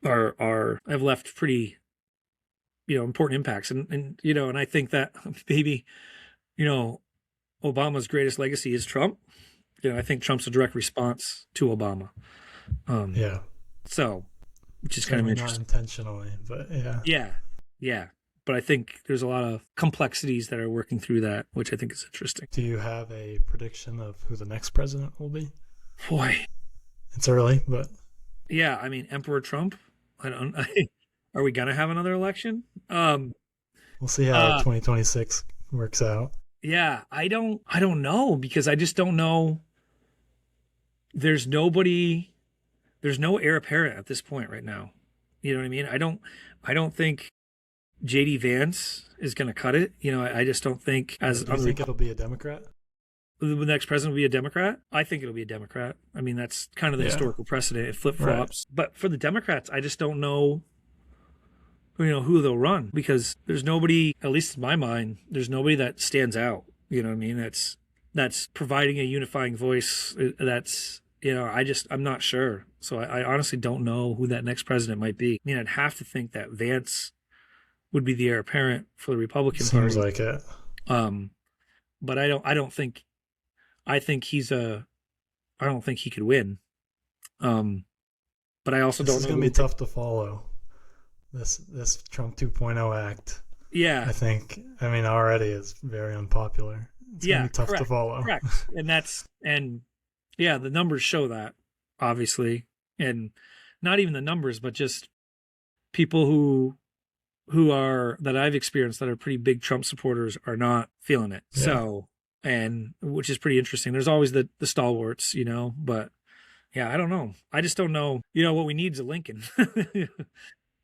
are have left pretty, important impacts. And I think that maybe, you know, Obama's greatest legacy is Trump. I think Trump's a direct response to Obama. Um, Yeah, so, which is kind of certainly not interesting. intentionally, but yeah. Yeah, yeah. But I think there's a lot of complexities that are working through that, which I think is interesting. Do you have a prediction of who the next president will be? Boy, It's early, but yeah. I mean, Emperor Trump. I don't. Are we gonna have another election? we'll see how Uh, 2026 works out. yeah. I don't know because I just don't know. There's nobody. There's no heir apparent at this point right now. You know what I mean? I don't think JD Vance is going to cut it. I just don't think Do you think it'll be a Democrat? The next president will be a Democrat. I think it'll be a Democrat. I mean, that's kind of the Yeah, historical precedent. It flip right. flops. But for the Democrats, I just don't know, who they'll run because there's nobody, at least in my mind, there's nobody that stands out. You know what I mean? That's providing a unifying voice. That's I'm not sure. So I honestly don't know who that next president might be. I mean, I'd have to think that Vance would be the heir apparent for the Republican Seems Party. like it. Um, but I don't think I think he's a I don't think he could win. Um, but I also This don't is know going to be who. tough to follow. This Trump 2.0 act, Yeah, I think, I mean, already is very unpopular. It's going to yeah, be tough to correct, follow. correct, and yeah, the numbers show that obviously, and not even the numbers, but just people who are that I've experienced that are pretty big Trump supporters are not feeling it. Yeah. So, and which is pretty interesting. There's always the stalwarts, but yeah, I don't know. I just don't know. What we need is a Lincoln.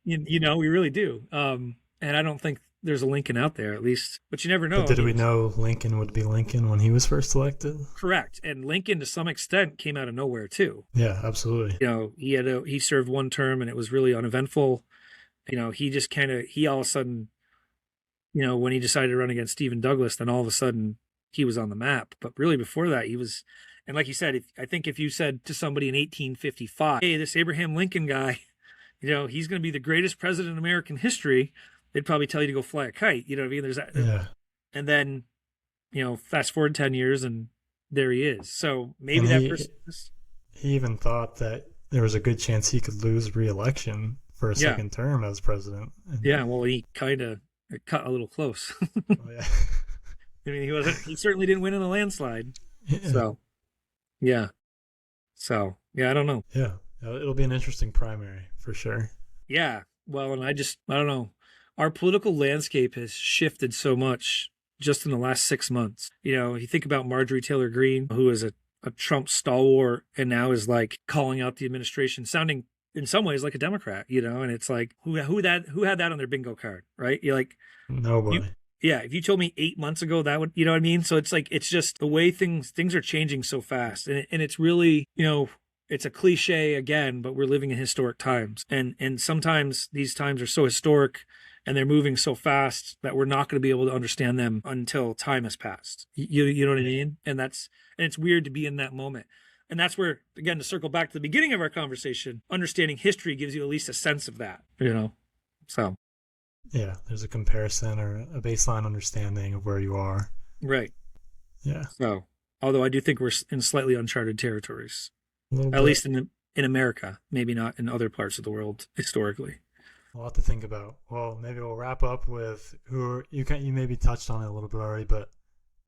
We really do. And I don't think there's a Lincoln out there, at least. But you never But know. I did we mean, know Lincoln would be Lincoln when he was first elected? correct. And Lincoln, to some extent, came out of nowhere too. Yeah, absolutely. He served one term, and it was really uneventful. He all of a sudden, when he decided to run against Stephen Douglas, then all of a sudden he was on the map. But really, before that, he was. And like you said, I think if you said to somebody in 1855, "Hey, this Abraham Lincoln guy, he's going to be the greatest president in American history," they'd probably tell you to go fly a kite. You know what I mean? There's that. Yeah. And then, fast forward 10 years and there he is. So maybe And that person he even thought that there was a good chance he could lose re-election for a yeah. second term as president. And, Yeah. Well, he kind of cut a little close. oh, yeah. I mean, he certainly didn't win in a landslide. Yeah. So, yeah. So, yeah, I don't know. Yeah. It'll be an interesting primary for sure. Yeah. Well, and I don't know. Our political landscape has shifted so much just in the last 6 months. You think about Marjorie Taylor Greene, who is a Trump stalwart and now is like calling out the administration, sounding in some ways like a Democrat, and it's like who had that on their bingo card, right? You're like, you, Nobody. yeah, if you told me 8 months ago that would, you know what I mean? So it's like it's just the way things are changing so fast, and it's really, it's a cliche again, but we're living in historic times, and sometimes these times are so historic and they're moving so fast that we're not going to be able to understand them until time has passed. You know what I mean? And it's weird to be in that moment. And that's where, again, to circle back to the beginning of our conversation, understanding history gives you at least a sense of that. So, Yeah, there's a comparison or a baseline understanding of where you are. right. Yeah, So, although I do think we're in slightly uncharted territories, a little at bit. least in America, maybe not in other parts of the world historically. A lot to think about. Well, maybe we'll wrap up with you maybe touched on it a little bit already, but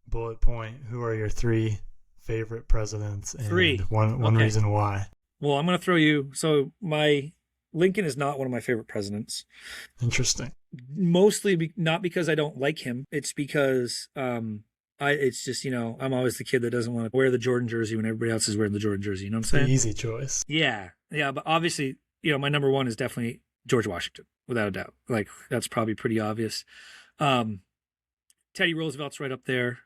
bullet point: who are your three favorite presidents, and Three. one Okay. reason why? Well, I'm going to throw you. So, my Lincoln is not one of my favorite presidents. Interesting. Mostly not because I don't like him. It's because it's just I'm always the kid that doesn't want to wear the Jordan jersey when everybody else is wearing the Jordan jersey. You know what I'm The saying? easy choice. Yeah, yeah. But obviously, my number one is definitely George Washington, without a doubt. Like that's probably pretty obvious. Teddy Roosevelt's right up there.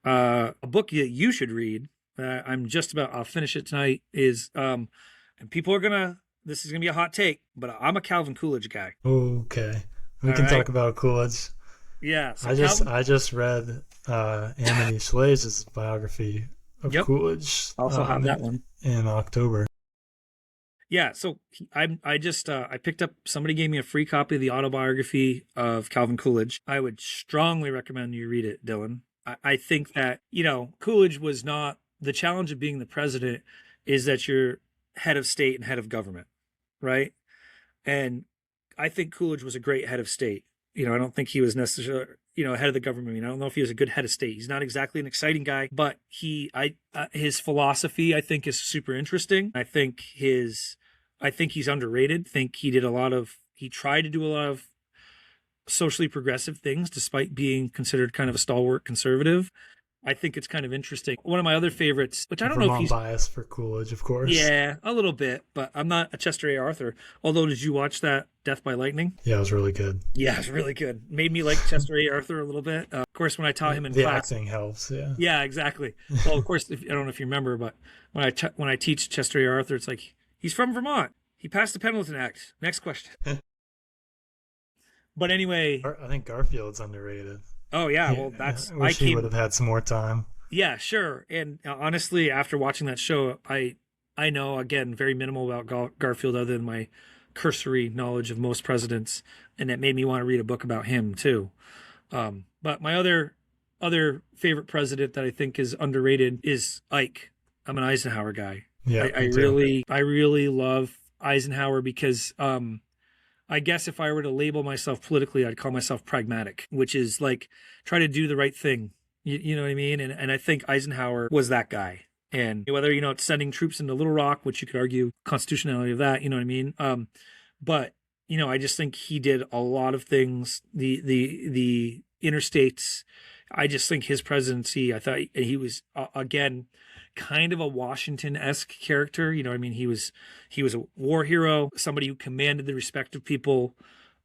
A book that you should read. I'll finish it tonight. And people are this is gonna be a hot take, but I'm a Calvin Coolidge guy. Okay, we All can right. talk about Coolidge. Yeah. So I just read Amity Shlaes' biography of Yep. Coolidge Also have that one. in October. Yeah. So I picked up. Somebody gave me a free copy of the autobiography of Calvin Coolidge. I would strongly recommend you read it, Dylan. I think that Coolidge was not the challenge of being the president is that you're head of state and head of government, right? And I think Coolidge was a great head of state. I don't think he was necessarily, head of the government. I mean, I don't know if he was a good head of state. He's not exactly an exciting guy, but his philosophy, I think, is super interesting. I think he's underrated. He tried to do a lot of socially progressive things despite being considered kind of a stalwart conservative. I think it's kind of interesting. One of my other favorites, which I don't know if Vermont he's bias for Coolidge, of course. yeah, a little bit, but I'm not a Chester A. Arthur. Although, did you watch that Death by Lightning? Yeah, it was really good. Yeah, it's really good. Made me like Chester A. Arthur a little bit. Of course, when I taught him in The class. acting helps, yeah. Yeah, exactly. Well, of course, I don't know if you remember, but when I teach Chester A. Arthur, it's like he's from Vermont. He passed the Pendleton Act. Next question. But anyway, I think Garfield's underrated. oh yeah, well I wish he would have had some more time. Yeah, sure. And honestly, after watching that show, I know again very minimal about Garfield other than my cursory knowledge of most presidents, and it made me want to read a book about him too. But my other favorite president that I think is underrated is Ike. I'm an Eisenhower guy. Yeah, I really love Eisenhower because I guess if I were to label myself politically, I'd call myself pragmatic, which is like try to do the right thing. You know what I mean? And I think Eisenhower was that guy. And whether, it's sending troops into Little Rock, which you could argue constitutionality of that, you know what I mean? But, I just think he did a lot of things. The interstates, I just think his presidency, I thought he was, again, kind of a Washington-esque character. I mean, he was a war hero, somebody who commanded the respect of people,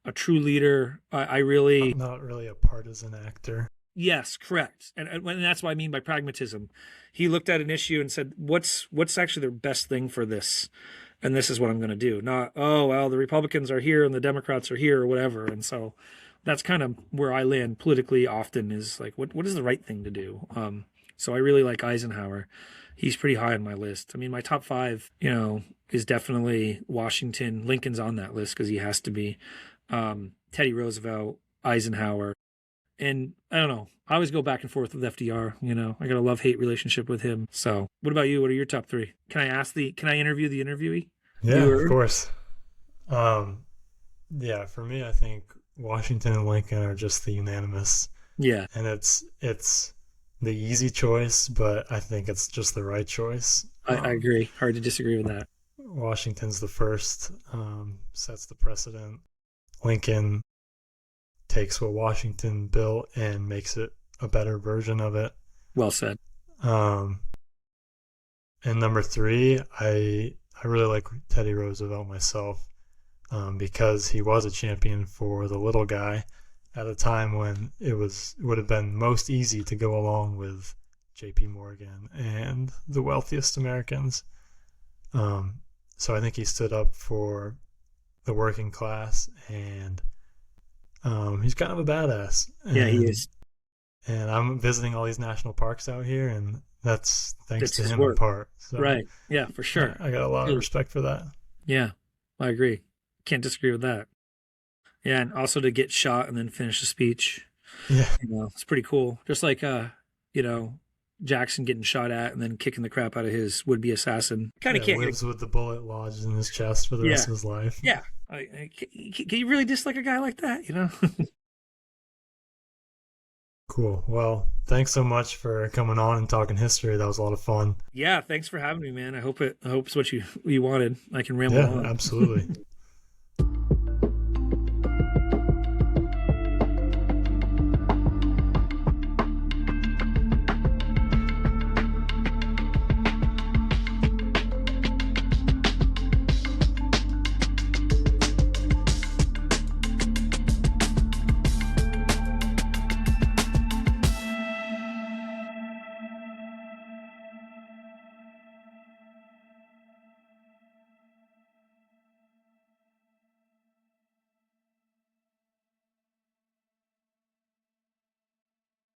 a true leader. I really not really a partisan actor. Yes, correct. And that's what I mean by pragmatism. He looked at an issue and said, what's actually the best thing for this? And this is what I'm going to do. Not, oh, well, the Republicans are here and the Democrats are here or whatever. And so that's kind of where I land politically often is like, what is the right thing to do? So I really like Eisenhower. He's pretty high on my list. I mean, my top 5, is definitely Washington. Lincoln's on that list because he has to be. Teddy Roosevelt, Eisenhower. And I don't know. I always go back and forth with FDR. I got a love-hate relationship with him. So what about you? What are your top 3? Can I interview the interviewee? Yeah, of course. Yeah, for me, I think Washington and Lincoln are just the unanimous. Yeah. And it's the easy choice, but I think it's just the right choice. I agree. Hard to disagree with that. Washington's the first, sets the precedent. Lincoln takes what Washington built and makes it a better version of it. Well said. And number 3, I really like Teddy Roosevelt myself, because he was a champion for the little guy at a time when it would have been most easy to go along with J.P. Morgan and the wealthiest Americans. So I think he stood up for the working class, and he's kind of a badass. Yeah, he is. And I'm visiting all these national parks out here, and that's thanks to him work. in part. So Right. Yeah, for sure. I got a lot of respect for that. Yeah, I agree. Can't disagree with that. Yeah, and also to get shot and then finish the speech. Yeah. It's pretty cool. Just like, Jackson getting shot at and then kicking the crap out of his would-be assassin. Kind of can't. Lives with the bullet lodged in his chest for the rest of his life. Yeah. Can you really dislike a guy like that, Cool. Well, thanks so much for coming on and talking history. That was a lot of fun. Yeah, thanks for having me, man. I hope it's what you wanted. I can ramble on. Yeah, absolutely.